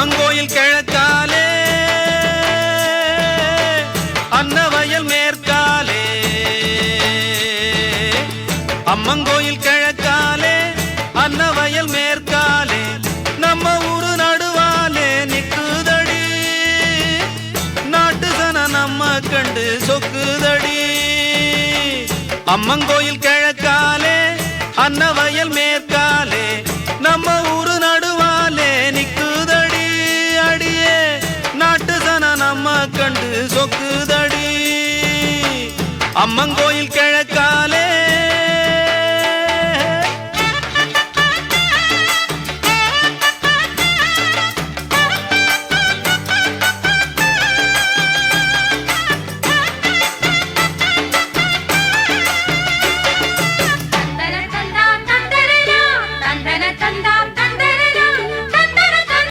அம்மங்கோயில் கிழக்காலே அன்னவயல் மேற்காலே அம்மங்கோயில் கிழக்காலே அன்னவயல் மேற்காலே நம்ம ஊரு நடுவாலே நிக்குதடி நாட்டு சன நம்ம கண்டு சொக்குதடி அம்மங்கோயில் கிழக்காலே அன்னவயல் மேற்காலே நம்ம ஊரு நடுவாலே நிக்குதடி அடியே நாட்டு சன நம்ம கண்டு சொக்குதடி அம்மங்கோ